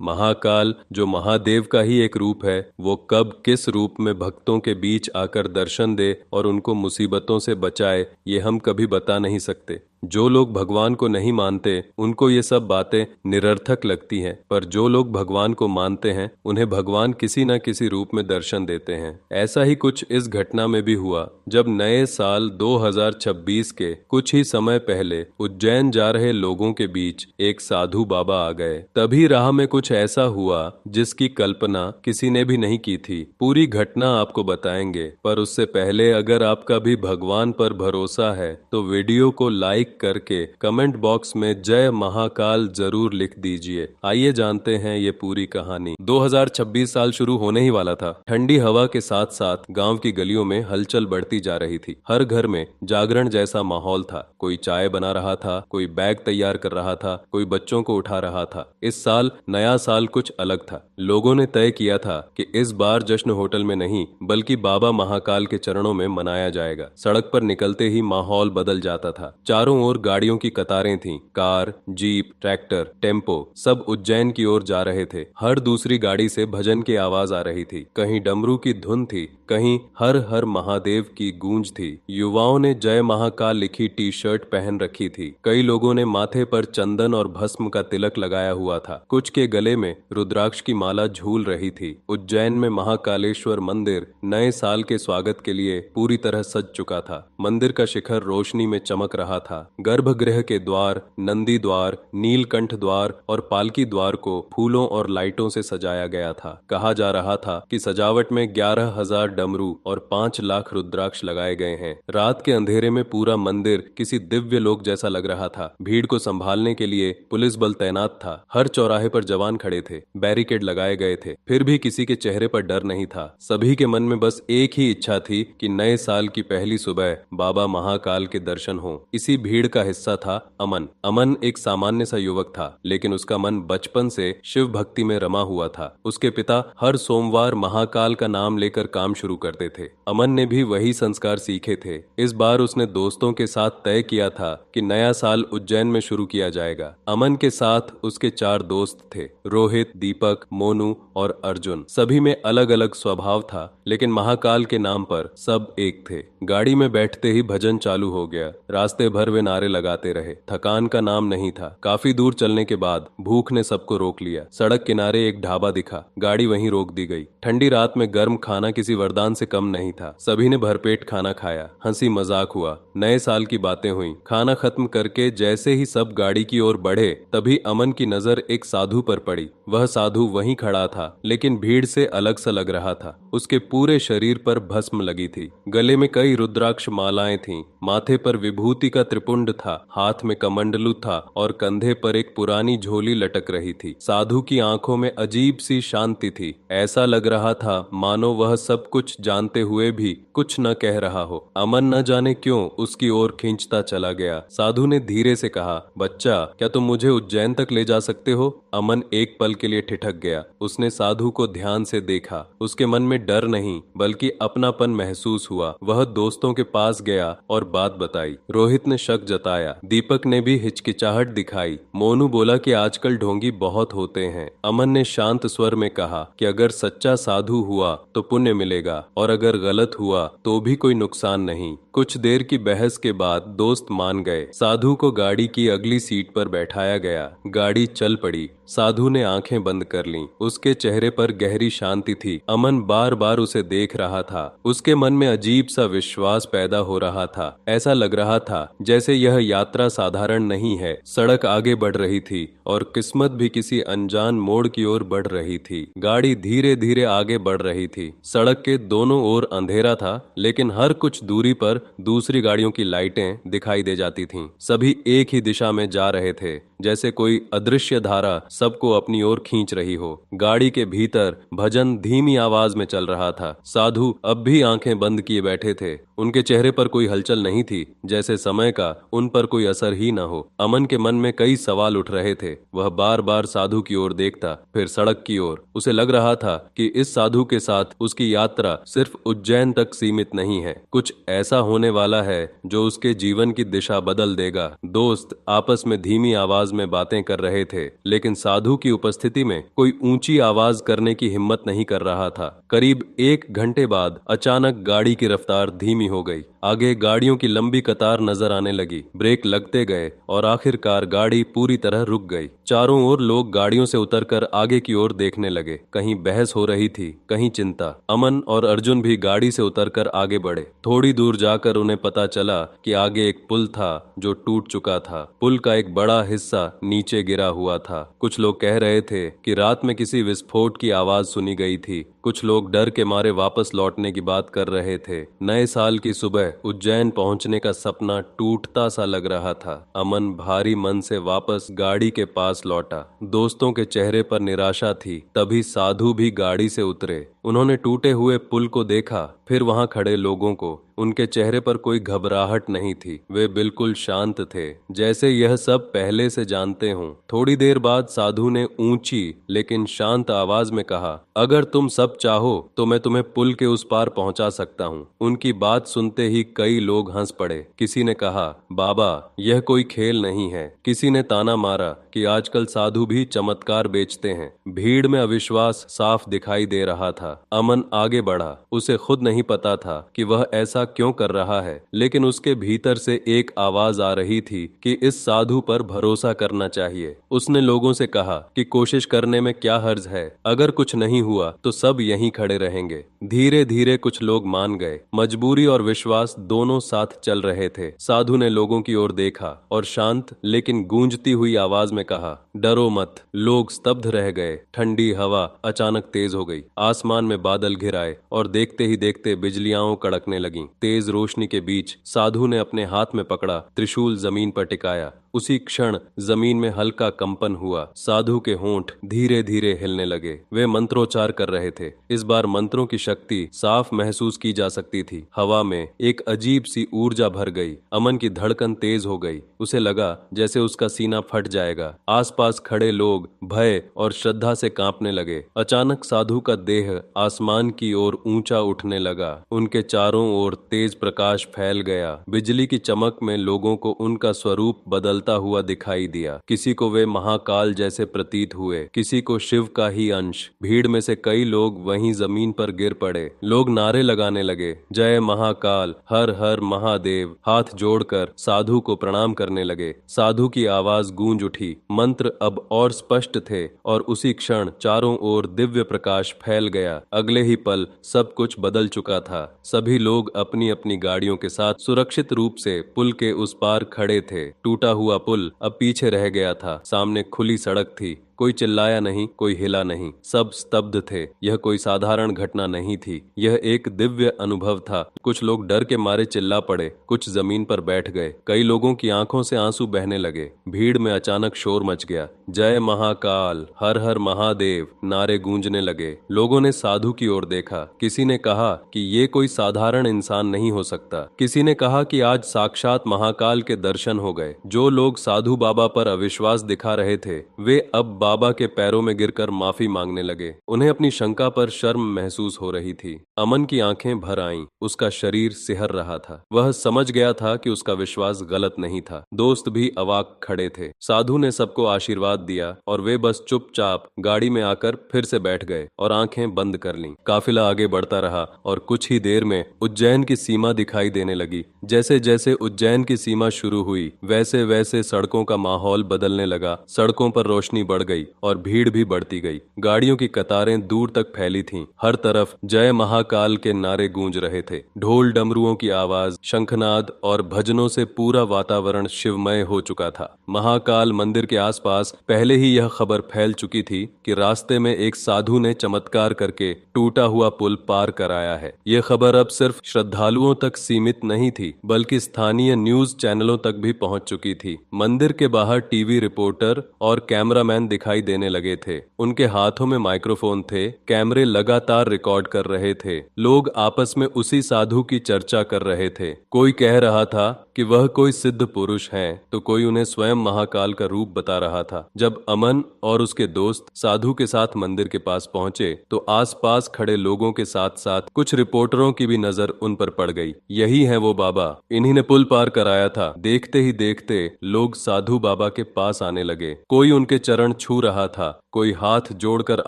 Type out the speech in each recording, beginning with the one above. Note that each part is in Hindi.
महाकाल जो महादेव का ही एक रूप है, वो कब किस रूप में भक्तों के बीच आकर दर्शन दे और उनको मुसीबतों से बचाए, ये हम कभी बता नहीं सकते। जो लोग भगवान को नहीं मानते उनको ये सब बातें निरर्थक लगती हैं, पर जो लोग भगवान को मानते हैं उन्हें भगवान किसी न किसी रूप में दर्शन देते हैं। ऐसा ही कुछ इस घटना में भी हुआ, जब नए साल 2026 के कुछ ही समय पहले उज्जैन जा रहे लोगों के बीच एक साधु बाबा आ गए। तभी राह में कुछ ऐसा हुआ जिसकी कल्पना किसी ने भी नहीं की थी। पूरी घटना आपको बताएंगे, पर उससे पहले अगर आपका भी भगवान पर भरोसा है तो वीडियो को लाइक करके कमेंट बॉक्स में जय महाकाल जरूर लिख दीजिए। आइए जानते हैं ये पूरी कहानी। 2026 साल शुरू होने ही वाला था। ठंडी हवा के साथ साथ गांव की गलियों में हलचल बढ़ती जा रही थी। हर घर में जागरण जैसा माहौल था। कोई चाय बना रहा था, कोई बैग तैयार कर रहा था, कोई बच्चों को उठा रहा था। इस साल नया साल कुछ अलग था। लोगों ने तय किया था कि इस बार जश्न होटल में नहीं बल्कि बाबा महाकाल के चरणों में मनाया जाएगा। सड़क पर निकलते ही माहौल बदल जाता था। चारों ओर गाड़ियों की कतारें थीं। कार, जीप, ट्रैक्टर, टेम्पो सब उज्जैन की ओर जा रहे थे। हर दूसरी गाड़ी से भजन की आवाज आ रही थी। कहीं डमरू की धुन थी, कहीं हर हर महादेव की गूंज थी। युवाओं ने जय महाकाल लिखी टी शर्ट पहन रखी थी। कई लोगों ने माथे पर चंदन और भस्म का तिलक लगाया हुआ था। कुछ के गले में रुद्राक्ष की माला झूल रही थी। उज्जैन में महाकालेश्वर मंदिर नए साल के स्वागत के लिए पूरी तरह सज चुका था। मंदिर का शिखर रोशनी में चमक रहा था। गर्भगृह के द्वार, नंदी द्वार, नीलकंठ द्वार और पालकी द्वार को फूलों और लाइटों से सजाया गया था। कहा जा रहा था कि सजावट में 11,000 डमरू और 5 लाख रुद्राक्ष लगाए गए हैं। रात के अंधेरे में पूरा मंदिर किसी दिव्य लोक जैसा लग रहा था। भीड़ को संभालने के लिए पुलिस बल तैनात था। हर चौराहे पर जवान खड़े थे, बैरिकेड लगाए गए थे। फिर भी किसी के चेहरे पर डर नहीं था। सभी के मन में बस एक ही इच्छा थी कि नए साल की पहली सुबह बाबा महाकाल के दर्शन हो। इसी भीड़ का हिस्सा था अमन। अमन एक सामान्य सा युवक था, लेकिन उसका मन बचपन से शिव भक्ति में रमा हुआ था। उसके पिता हर सोमवार महाकाल का नाम लेकर काम शुरू करते थे। अमन ने भी वही संस्कार सीखे थे। इस बार उसने दोस्तों के साथ तय किया था कि नया साल उज्जैन में शुरू किया जाएगा। अमन के साथ उसके 4 दोस्त थे, रोहित, दीपक, मोनू और अर्जुन। सभी में अलग अलग स्वभाव था, लेकिन महाकाल के नाम पर सब एक थे। गाड़ी में बैठते ही भजन चालू हो गया। रास्ते भर वे नारे लगाते रहे। थकान का नाम नहीं था। काफी दूर चलने के बाद भूख ने सबको रोक लिया। सड़क किनारे एक ढाबा दिखा, गाड़ी वहीं रोक दी गई। ठंडी रात में गर्म खाना किसी वरदान से कम नहीं था। सभी ने भरपेट खाना खाया, हंसी मजाक हुआ, नए साल की बातें हुई। खाना खत्म करके जैसे ही सब गाड़ी की ओर बढ़े, तभी अमन की नजर एक साधु पर पड़ी। वह साधु वहीं खड़ा था, लेकिन भीड़ से अलग सा लग रहा था। उसके पूरे शरीर पर भस्म लगी थी। गले में कई रुद्राक्ष मालाएं थीं। माथे पर विभूति का त्रिपुंड था। हाथ में कमंडलू था और कंधे पर एक पुरानी झोली लटक रही थी। साधु की आंखों में अजीब सी शांति थी। ऐसा लग रहा था मानो वह सब कुछ जानते हुए भी कुछ न कह रहा हो। अमन न जाने क्यों उसकी ओर खींचता चला गया। साधु ने धीरे से कहा, बच्चा, क्या तुम मुझे उज्जैन तक ले जा सकते हो? अमन एक पल के लिए ठिठक गया। उसने साधु को ध्यान से देखा। उसके मन में डर नहीं बल्कि अपनापन महसूस हुआ। वह दोस्तों के पास गया और बात बताई। रोहित ने शक जताया, दीपक ने भी हिचकिचाहट दिखाई। मोनू बोला कि आजकल ढोंगी बहुत होते हैं। अमन ने शांत स्वर में कहा कि अगर सच्चा साधु हुआ तो पुण्य मिलेगा और अगर गलत हुआ तो भी कोई नुकसान नहीं। कुछ देर की बहस के बाद दोस्त मान गए। साधु को गाड़ी की अगली सीट पर बैठाया गया। गाड़ी चल पड़ी। साधु ने आंखें बंद कर लीं। उसके चेहरे पर गहरी शांति थी। अमन बार बार उसे देख रहा था। उसके मन में अजीब सा विश्वास पैदा हो रहा था। ऐसा लग रहा था जैसे यह यात्रा साधारण नहीं है। सड़क आगे बढ़ रही थी और किस्मत भी किसी अनजान मोड़ की ओर बढ़ रही थी। गाड़ी धीरे धीरे आगे बढ़ रही थी। सड़क के दोनों ओर अंधेरा था, लेकिन हर कुछ दूरी पर दूसरी गाड़ियों की लाइटें दिखाई दे जाती थीं। सभी एक ही दिशा में जा रहे थे, जैसे कोई अदृश्य धारा सबको अपनी ओर खींच रही हो। गाड़ी के भीतर भजन धीमी आवाज में चल रहा था। साधु अब भी आंखें बंद किए बैठे थे। उनके चेहरे पर कोई हलचल नहीं थी, जैसे समय का उन पर कोई असर ही न हो। अमन के मन में कई सवाल उठ रहे थे। वह बार बार साधु की ओर देखता, फिर सड़क की ओर। उसे लग रहा था कि इस साधु के साथ उसकी यात्रा सिर्फ उज्जैन तक सीमित नहीं है। कुछ ऐसा होने होने वाला है जो उसके जीवन की दिशा बदल देगा। दोस्त आपस में धीमी आवाज में बातें कर रहे थे, लेकिन साधु की उपस्थिति में कोई ऊंची आवाज करने की हिम्मत नहीं कर रहा था। करीब 1 घंटे बाद अचानक गाड़ी की रफ्तार धीमी हो गई। आगे गाड़ियों की लंबी कतार नजर आने लगी। ब्रेक लगते गए और आखिरकार गाड़ी पूरी तरह रुक गई। चारों ओर लोग गाड़ियों से उतरकर आगे की ओर देखने लगे। कहीं बहस हो रही थी, कहीं चिंता। अमन और अर्जुन भी गाड़ी से उतरकर आगे बढ़े। थोड़ी दूर जाकर उन्हें पता चला कि आगे एक पुल था जो टूट चुका था। पुल का एक बड़ा हिस्सा नीचे गिरा हुआ था। कुछ लोग कह रहे थे कि रात में किसी विस्फोट की आवाज सुनी गई थी। कुछ लोग डर के मारे वापस लौटने की बात कर रहे थे। नए साल की सुबह उज्जैन पहुंचने का सपना टूटता सा लग रहा था। अमन भारी मन से वापस गाड़ी के पास लौटा। दोस्तों के चेहरे पर निराशा थी। तभी साधु भी गाड़ी से उतरे। उन्होंने टूटे हुए पुल को देखा, फिर वहां खड़े लोगों को। उनके चेहरे पर कोई घबराहट नहीं थी। वे बिल्कुल शांत थे, जैसे यह सब पहले से जानते हों। थोड़ी देर बाद साधु ने ऊंची लेकिन शांत आवाज में कहा, अगर तुम सब चाहो तो मैं तुम्हें पुल के उस पार पहुंचा सकता हूँ। उनकी बात सुनते ही कई लोग हंस पड़े। किसी ने कहा, बाबा यह कोई खेल नहीं है। किसी ने ताना मारा कि आजकल साधु भी चमत्कार बेचते हैं। भीड़ में अविश्वास साफ दिखाई दे रहा था। अमन आगे बढ़ा। उसे खुद नहीं पता था कि वह ऐसा क्यों कर रहा है, लेकिन उसके भीतर से एक आवाज आ रही थी कि इस साधु पर भरोसा करना चाहिए। उसने लोगों से कहा कि कोशिश करने में क्या हर्ज है, अगर कुछ नहीं हुआ तो सब यहीं खड़े रहेंगे। धीरे धीरे कुछ लोग मान गए। मजबूरी और विश्वास दोनों साथ चल रहे थे। साधु ने लोगों की ओर देखा और शांत लेकिन गूंजती हुई आवाज में कहा, डरो मत। लोग स्तब्ध रह गए। ठंडी हवा अचानक तेज हो गई। आसमान में बादल घिर आए और देखते ही देखते बिजलियां कड़कने लगीं। तेज रोशनी के बीच साधु ने अपने हाथ में पकड़ा त्रिशूल जमीन पर टिकाया। उसी क्षण जमीन में हल्का कंपन हुआ। साधु के होंठ धीरे धीरे हिलने लगे। वे मंत्रोच्चार कर रहे थे। इस बार मंत्रों की शक्ति साफ महसूस की जा सकती थी। हवा में एक अजीब सी ऊर्जा भर गई। अमन की धड़कन तेज हो गई। उसे लगा जैसे उसका सीना फट जाएगा। आसपास खड़े लोग भय और श्रद्धा से कांपने लगे। अचानक साधु का देह आसमान की ओर ऊंचा उठने लगा। उनके चारों ओर तेज प्रकाश फैल गया। बिजली की चमक में लोगों को उनका स्वरूप बदलता हुआ दिखाई दिया। किसी को वे महाकाल जैसे प्रतीत हुए, किसी को शिव का ही अंश। भीड़ में से कई लोग वहीं जमीन पर गिर पड़े। लोग नारे लगाने लगे, जय महाकाल, हर हर महादेव। हाथ जोड़कर साधु को प्रणाम करने लगे। साधु की आवाज गूंज उठी। मंत्र अब और स्पष्ट थे और उसी क्षण चारों ओर दिव्य प्रकाश फैल गया। अगले ही पल सब कुछ बदल चुका था। सभी लोग अपनी अपनी गाड़ियों के साथ सुरक्षित रूप से पुल के उस पार खड़े थे। टूटा हुआ पुल अब पीछे रह गया था। सामने खुली सड़क थी। कोई चिल्लाया नहीं, कोई हिला नहीं। सब स्तब्ध थे। यह कोई साधारण घटना नहीं थी, यह एक दिव्य अनुभव था। कुछ लोग डर के मारे चिल्ला पड़े, कुछ जमीन पर बैठ गए। कई लोगों की आंखों से आंसू बहने लगे। भीड़ में अचानक शोर मच गया। जय महाकाल, हर हर महादेव नारे गूंजने लगे। लोगों ने साधु की ओर देखा। किसी ने कहा कि ये कोई साधारण इंसान नहीं हो सकता। किसी ने कहा कि आज साक्षात महाकाल के दर्शन हो गए। जो लोग साधु बाबा पर अविश्वास दिखा रहे थे, वे अब बाबा के पैरों में गिरकर माफी मांगने लगे। उन्हें अपनी शंका पर शर्म महसूस हो रही थी। अमन की आंखें भर आईं। उसका शरीर सिहर रहा था। वह समझ गया था कि उसका विश्वास गलत नहीं था। दोस्त भी अवाक खड़े थे। साधु ने सबको आशीर्वाद दिया और वे बस चुपचाप गाड़ी में आकर फिर से बैठ गए और आंखें बंद कर लीं। काफिला आगे बढ़ता रहा और कुछ ही देर में उज्जैन की सीमा दिखाई देने लगी। जैसे जैसे उज्जैन की सीमा शुरू हुई, वैसे वैसे सड़कों का माहौल बदलने लगा। सड़कों पर रोशनी बढ़ गई और भीड़ भी बढ़ती गई। गाड़ियों की कतारें दूर तक फैली थीं। हर तरफ जय महाकाल के नारे गूंज रहे थे। ढोल डमरुओं की आवाज, शंखनाद और भजनों से पूरा वातावरण शिवमय हो चुका था। महाकाल मंदिर के आसपास पहले ही यह खबर फैल चुकी थी कि रास्ते में एक साधु ने चमत्कार करके टूटा हुआ पुल पार कराया है। यह खबर अब सिर्फ श्रद्धालुओं तक सीमित नहीं थी, बल्कि स्थानीय न्यूज चैनलों तक भी पहुंच चुकी थी। मंदिर के बाहर टीवी रिपोर्टर और कैमरामैन दिखाई देने लगे थे। उनके हाथों में माइक्रोफोन थे। कैमरे लगातार रिकॉर्ड कर रहे थे। लोग आपस में उसी साधु की चर्चा कर रहे थे। कोई कह रहा था कि वह कोई सिद्ध पुरुष हैं, तो कोई उन्हें स्वयं महाकाल का रूप बता रहा था। जब अमन और उसके दोस्त साधु के साथ मंदिर के पास पहुंचे तो आसपास खड़े लोगों के साथ साथ कुछ रिपोर्टरों की भी नजर उन पर पड़ गई। यही है वो बाबा, इन्हीं ने पुल पार कराया था। देखते ही देखते लोग साधु बाबा के पास आने लगे। कोई उनके चरण छू रहा था, कोई हाथ जोड़कर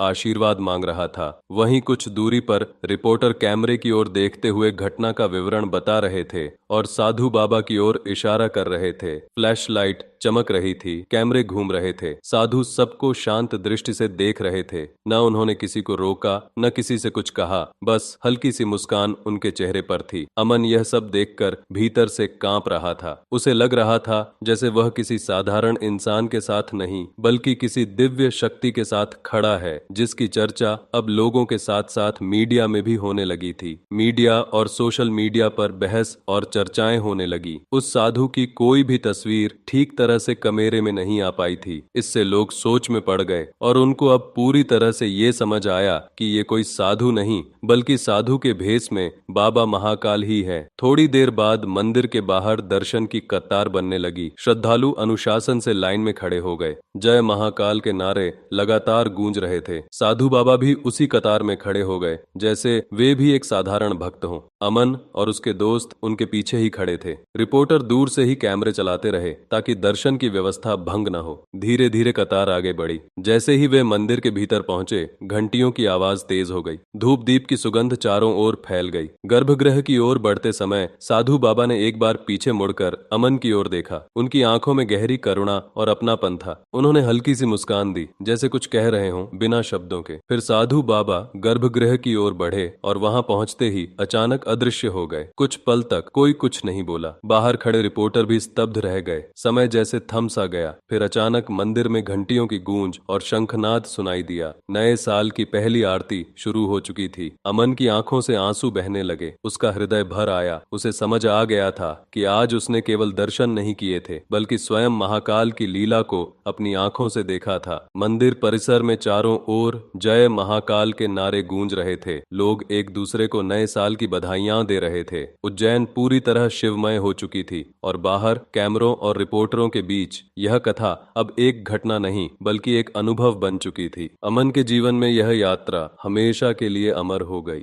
आशीर्वाद मांग रहा था। वहीं कुछ दूरी पर रिपोर्टर कैमरे की ओर देखते हुए घटना का विवरण बता रहे थे और साधु बाबा की ओर इशारा कर रहे थे। फ्लैशलाइट चमक रही थी, कैमरे घूम रहे थे। साधु सबको शांत दृष्टि से देख रहे थे। न उन्होंने किसी को रोका, न किसी से कुछ कहा, बस हल्की सी मुस्कान उनके चेहरे पर थी। अमन यह सब देखकर भीतर से कांप रहा था। उसे लग रहा था जैसे वह किसी साधारण इंसान के साथ नहीं, बल्कि किसी दिव्य शक्ति के साथ खड़ा है, जिसकी चर्चा अब लोगों के साथ साथ मीडिया में भी होने लगी थी। मीडिया और सोशल मीडिया पर बहस और चर्चाएं होने लगी। उस साधु की कोई भी तस्वीर ठीक तरह से कैमरे में नहीं आ पाई थी। इससे लोग सोच में पड़ गए और उनको अब पूरी तरह से ये समझ आया कि ये कोई साधु नहीं, बल्कि साधु के भेष में बाबा महाकाल ही है। थोड़ी देर बाद मंदिर के बाहर दर्शन की कतार बनने लगी। श्रद्धालु अनुशासन से लाइन में खड़े हो गए। जय महाकाल के नारे लगातार गूंज रहे थे। साधु बाबा भी उसी कतार में खड़े हो गए, जैसे वे भी एक साधारण भक्त हों। अमन और उसके दोस्त उनके पीछे ही खड़े थे। रिपोर्टर दूर से ही कैमरे चलाते रहे ताकि दर्शन की व्यवस्था भंग न हो। धीरे धीरे कतार आगे बढ़ी। जैसे ही वे मंदिर के भीतर पहुंचे, घंटियों की आवाज तेज हो गई। धूप दीप की सुगंध चारों ओर फैल गई। गर्भगृह की ओर बढ़ते समय साधु बाबा ने एक बार पीछे मुड़कर अमन की ओर देखा। उनकी आंखों में गहरी करुणा और अपनापन था। उन्होंने हल्की सी मुस्कान दी, जैसे कुछ कह रहे हों बिना शब्दों के। फिर साधु बाबा गर्भगृह की ओर बढ़े और वहां पहुंचते ही अचानक अदृश्य हो गए। कुछ पल तक कोई कुछ नहीं बोला। बाहर खड़े रिपोर्टर भी स्तब्ध रह गए। समय जैसे थम सा गया। फिर अचानक मंदिर में घंटियों की गूंज और शंखनाद सुनाई दिया। नए साल की पहली आरती शुरू हो चुकी थी। अमन की आंखों से आंसू बहने लगे। उसका हृदय भर आया। उसे समझ आ गया था कि आज उसने केवल दर्शन नहीं किए थे, बल्कि स्वयं महाकाल की लीला को अपनी आंखों से देखा था। मंदिर परिसर में चारों ओर जय महाकाल के नारे गूंज रहे थे। लोग एक दूसरे को नए साल की बधाइयां दे रहे थे। उज्जैन पूरी तरह शिवमय हो चुकी थी और बाहर कैमरों और रिपोर्टरों के बीच यह कथा अब एक घटना नहीं, बल्कि एक अनुभव बन चुकी थी। अमन के जीवन में यह यात्रा हमेशा के लिए अमर हो गई।